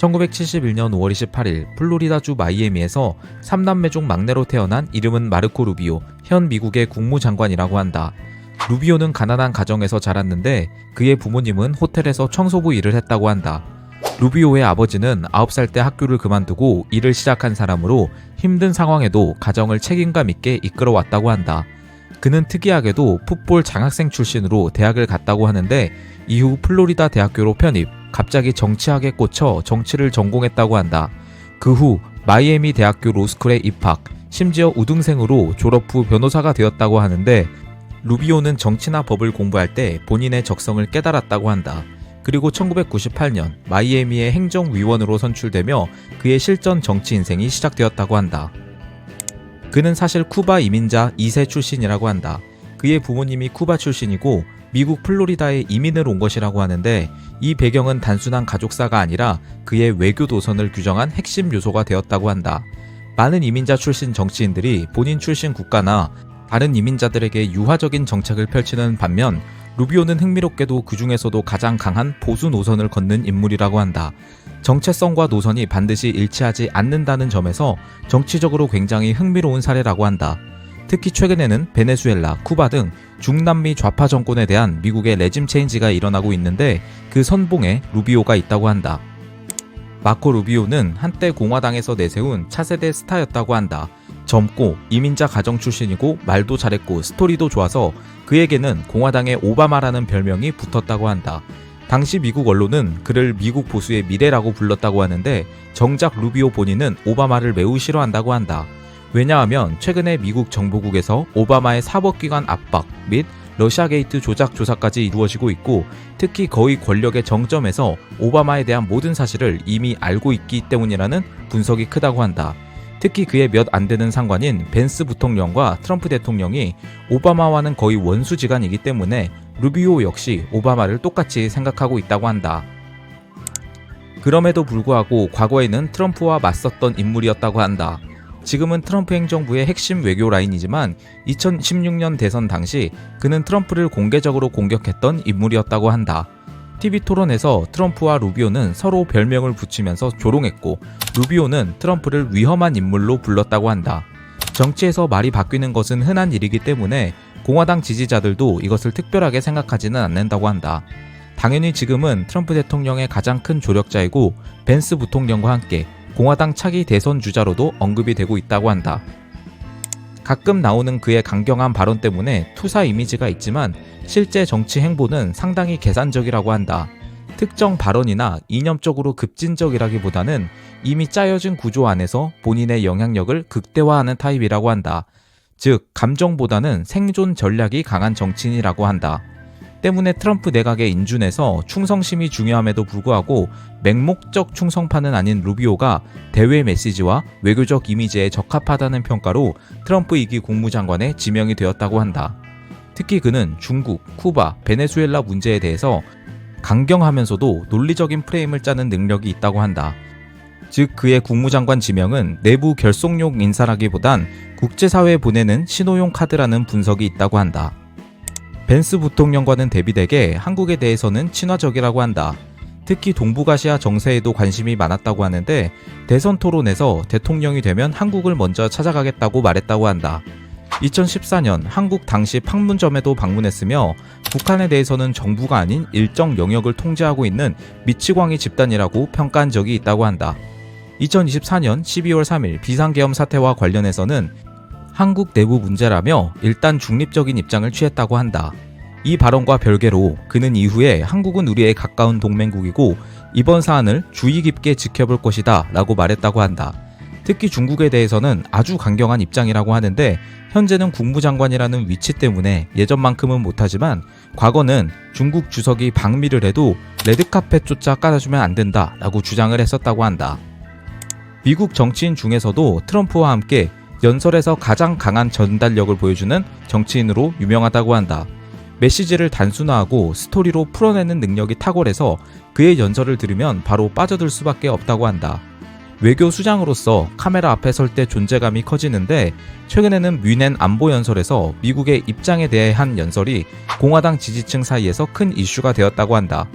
1971년 5월 28일 플로리다주 마이애미에서 3남매 중 막내로 태어난 이름은 마르코 루비오, 현 미국의 국무장관이라고 한다. 루비오는 가난한 가정에서 자랐는데 그의 부모님은 호텔에서 청소부 일을 했다고 한다. 루비오의 아버지는 9살 때 학교를 그만두고 일을 시작한 사람으로 힘든 상황에도 가정을 책임감 있게 이끌어왔다고 한다. 그는 특이하게도 풋볼 장학생 출신으로 대학을 갔다고 하는데 이후 플로리다 대학교로 편입, 갑자기 정치학에 꽂혀 정치를 전공했다고 한다. 그 후 마이애미 대학교 로스쿨에 입학, 심지어 우등생으로 졸업 후 변호사가 되었다고 하는데 루비오는 정치나 법을 공부할 때 본인의 적성을 깨달았다고 한다. 그리고 1998년 마이애미의 행정위원으로 선출되며 그의 실전 정치 인생이 시작되었다고 한다. 그는 사실 쿠바 이민자 2세 출신이라고 한다. 그의 부모님이 쿠바 출신이고 미국 플로리다에 이민을 온 것이라고 하는데 이 배경은 단순한 가족사가 아니라 그의 외교 도선을 규정한 핵심 요소가 되었다고 한다. 많은 이민자 출신 정치인들이 본인 출신 국가나 다른 이민자들에게 유화적인 정책을 펼치는 반면 루비오는 흥미롭게도 그 중에서도 가장 강한 보수 노선을 걷는 인물이라고 한다. 정체성과 노선이 반드시 일치하지 않는다는 점에서 정치적으로 굉장히 흥미로운 사례라고 한다. 특히 최근에는 베네수엘라, 쿠바 등 중남미 좌파 정권에 대한 미국의 레짐 체인지가 일어나고 있는데 그 선봉에 루비오가 있다고 한다. 마코 루비오는 한때 공화당에서 내세운 차세대 스타였다고 한다. 젊고 이민자 가정 출신이고 말도 잘했고 스토리도 좋아서 그에게는 공화당의 오바마라는 별명이 붙었다고 한다. 당시 미국 언론은 그를 미국 보수의 미래라고 불렀다고 하는데 정작 루비오 본인은 오바마를 매우 싫어한다고 한다. 왜냐하면 최근에 미국 정보국에서 오바마의 사법기관 압박 및 러시아 게이트 조작 조사까지 이루어지고 있고 특히 거의 권력의 정점에서 오바마에 대한 모든 사실을 이미 알고 있기 때문이라는 분석이 크다고 한다. 특히 그의 몇 안 되는 상관인 벤스 부통령과 트럼프 대통령이 오바마와는 거의 원수지간이기 때문에 루비오 역시 오바마를 똑같이 생각하고 있다고 한다. 그럼에도 불구하고 과거에는 트럼프와 맞섰던 인물이었다고 한다. 지금은 트럼프 행정부의 핵심 외교 라인이지만 2016년 대선 당시 그는 트럼프를 공개적으로 공격했던 인물이었다고 한다. TV 토론에서 트럼프와 루비오는 서로 별명을 붙이면서 조롱했고 루비오는 트럼프를 위험한 인물로 불렀다고 한다. 정치에서 말이 바뀌는 것은 흔한 일이기 때문에 공화당 지지자들도 이것을 특별하게 생각하지는 않는다고 한다. 당연히 지금은 트럼프 대통령의 가장 큰 조력자이고 벤스 부통령과 함께 공화당 차기 대선 주자로도 언급이 되고 있다고 한다. 가끔 나오는 그의 강경한 발언 때문에 투사 이미지가 있지만 실제 정치 행보는 상당히 계산적이라고 한다. 특정 발언이나 이념적으로 급진적이라기보다는 이미 짜여진 구조 안에서 본인의 영향력을 극대화하는 타입이라고 한다. 즉, 감정보다는 생존 전략이 강한 정치인이라고 한다. 때문에 트럼프 내각의 인준에서 충성심이 중요함에도 불구하고 맹목적 충성파는 아닌 루비오가 대외 메시지와 외교적 이미지에 적합하다는 평가로 트럼프 2기 국무장관에 지명이 되었다고 한다. 특히 그는 중국, 쿠바, 베네수엘라 문제에 대해서 강경하면서도 논리적인 프레임을 짜는 능력이 있다고 한다. 즉 그의 국무장관 지명은 내부 결속용 인사라기보단 국제사회에 보내는 신호용 카드라는 분석이 있다고 한다. 벤스 부통령과는 대비되게 한국에 대해서는 친화적이라고 한다. 특히 동북아시아 정세에도 관심이 많았다고 하는데 대선 토론에서 대통령이 되면 한국을 먼저 찾아가겠다고 말했다고 한다. 2014년 한국 당시 판문점에도 방문했으며 북한에 대해서는 정부가 아닌 일정 영역을 통제하고 있는 미치광이 집단이라고 평가한 적이 있다고 한다. 2024년 12월 3일 비상계엄 사태와 관련해서는 한국 내부 문제라며 일단 중립적인 입장을 취했다고 한다. 이 발언과 별개로 그는 이후에 한국은 우리의 가까운 동맹국이고 이번 사안을 주의 깊게 지켜볼 것이다 라고 말했다고 한다. 특히 중국에 대해서는 아주 강경한 입장이라고 하는데 현재는 국무장관이라는 위치 때문에 예전만큼은 못하지만 과거는 중국 주석이 방미를 해도 레드카펫조차 깔아주면 안 된다 라고 주장을 했었다고 한다. 미국 정치인 중에서도 트럼프와 함께 연설에서 가장 강한 전달력을 보여주는 정치인으로 유명하다고 한다. 메시지를 단순화하고 스토리로 풀어내는 능력이 탁월해서 그의 연설을 들으면 바로 빠져들 수밖에 없다고 한다. 외교 수장으로서 카메라 앞에 설 때 존재감이 커지는데 최근에는 뮌헨 안보 연설에서 미국의 입장에 대해 한 연설이 공화당 지지층 사이에서 큰 이슈가 되었다고 한다.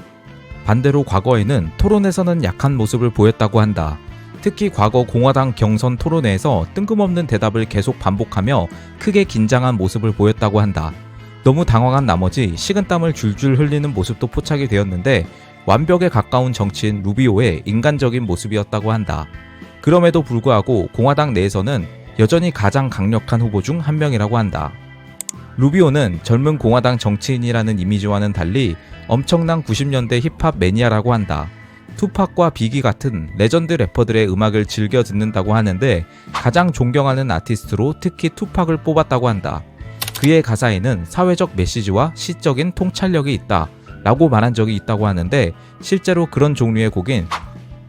반대로 과거에는 토론에서는 약한 모습을 보였다고 한다. 특히 과거 공화당 경선 토론회에서 뜬금없는 대답을 계속 반복하며 크게 긴장한 모습을 보였다고 한다. 너무 당황한 나머지 식은땀을 줄줄 흘리는 모습도 포착이 되었는데 완벽에 가까운 정치인 루비오의 인간적인 모습이었다고 한다. 그럼에도 불구하고 공화당 내에서는 여전히 가장 강력한 후보 중 한 명이라고 한다. 루비오는 젊은 공화당 정치인이라는 이미지와는 달리 엄청난 90년대 힙합 매니아라고 한다. 투팍과 비기 같은 레전드 래퍼들의 음악을 즐겨 듣는다고 하는데 가장 존경하는 아티스트로 특히 투팍을 뽑았다고 한다. 그의 가사에는 사회적 메시지와 시적인 통찰력이 있다 라고 말한 적이 있다고 하는데 실제로 그런 종류의 곡인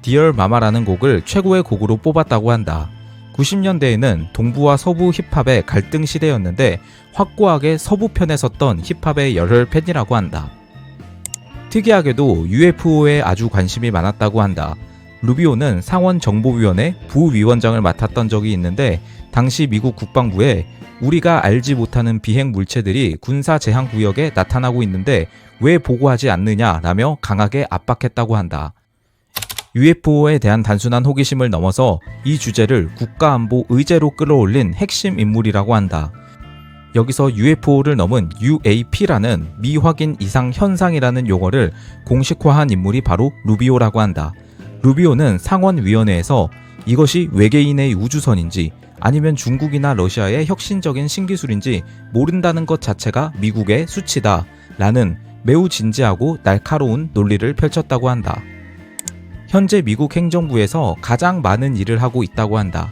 Dear Mama라는 곡을 최고의 곡으로 뽑았다고 한다. 90년대에는 동부와 서부 힙합의 갈등 시대였는데 확고하게 서부편에 섰던 힙합의 열혈 팬이라고 한다. 특이하게도 UFO에 아주 관심이 많았다고 한다. 루비오는 상원정보위원회 부위원장을 맡았던 적이 있는데 당시 미국 국방부에 우리가 알지 못하는 비행 물체들이 군사 제한 구역에 나타나고 있는데 왜 보고하지 않느냐라며 강하게 압박했다고 한다. UFO에 대한 단순한 호기심을 넘어서 이 주제를 국가안보 의제로 끌어올린 핵심 인물이라고 한다. 여기서 UFO를 넘은 UAP라는 미확인 이상 현상이라는 용어를 공식화한 인물이 바로 루비오라고 한다. 루비오는 상원위원회에서 이것이 외계인의 우주선인지 아니면 중국이나 러시아의 혁신적인 신기술인지 모른다는 것 자체가 미국의 수치다 라는 매우 진지하고 날카로운 논리를 펼쳤다고 한다. 현재 미국 행정부에서 가장 많은 일을 하고 있다고 한다.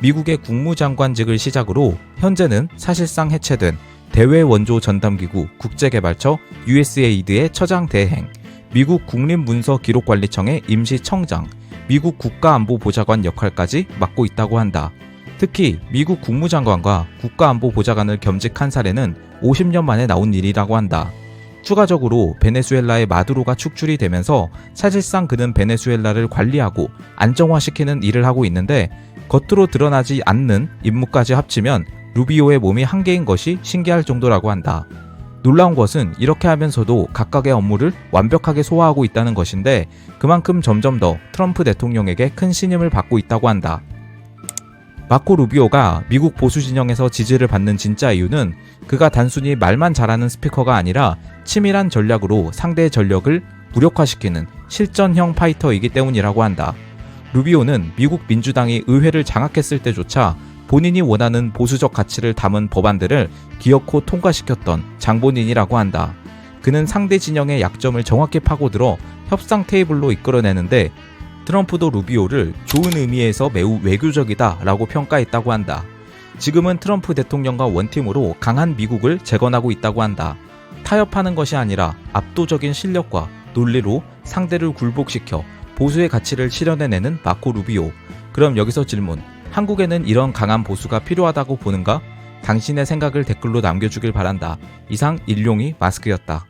미국의 국무장관직을 시작으로 현재는 사실상 해체된 대외원조전담기구 국제개발처 USAID의 처장 대행, 미국 국립문서기록관리청의 임시청장, 미국 국가안보보좌관 역할까지 맡고 있다고 한다. 특히 미국 국무장관과 국가안보보좌관을 겸직한 사례는 50년 만에 나온 일이라고 한다. 추가적으로 베네수엘라의 마두로가 축출이 되면서 사실상 그는 베네수엘라를 관리하고 안정화시키는 일을 하고 있는데 겉으로 드러나지 않는 임무까지 합치면 루비오의 몸이 한계인 것이 신기할 정도라고 한다. 놀라운 것은 이렇게 하면서도 각각의 업무를 완벽하게 소화하고 있다는 것인데 그만큼 점점 더 트럼프 대통령에게 큰 신임을 받고 있다고 한다. 마코 루비오가 미국 보수 진영에서 지지를 받는 진짜 이유는 그가 단순히 말만 잘하는 스피커가 아니라 치밀한 전략으로 상대의 전력을 무력화시키는 실전형 파이터이기 때문이라고 한다. 루비오는 미국 민주당이 의회를 장악했을 때조차 본인이 원하는 보수적 가치를 담은 법안들을 기어코 통과시켰던 장본인이라고 한다. 그는 상대 진영의 약점을 정확히 파고들어 협상 테이블로 이끌어내는데 트럼프도 루비오를 좋은 의미에서 매우 외교적이다 라고 평가했다고 한다. 지금은 트럼프 대통령과 원팀으로 강한 미국을 재건하고 있다고 한다. 타협하는 것이 아니라 압도적인 실력과 논리로 상대를 굴복시켜 보수의 가치를 실현해내는 마코 루비오. 그럼 여기서 질문. 한국에는 이런 강한 보수가 필요하다고 보는가? 당신의 생각을 댓글로 남겨주길 바란다. 이상 일용이 마스크였다.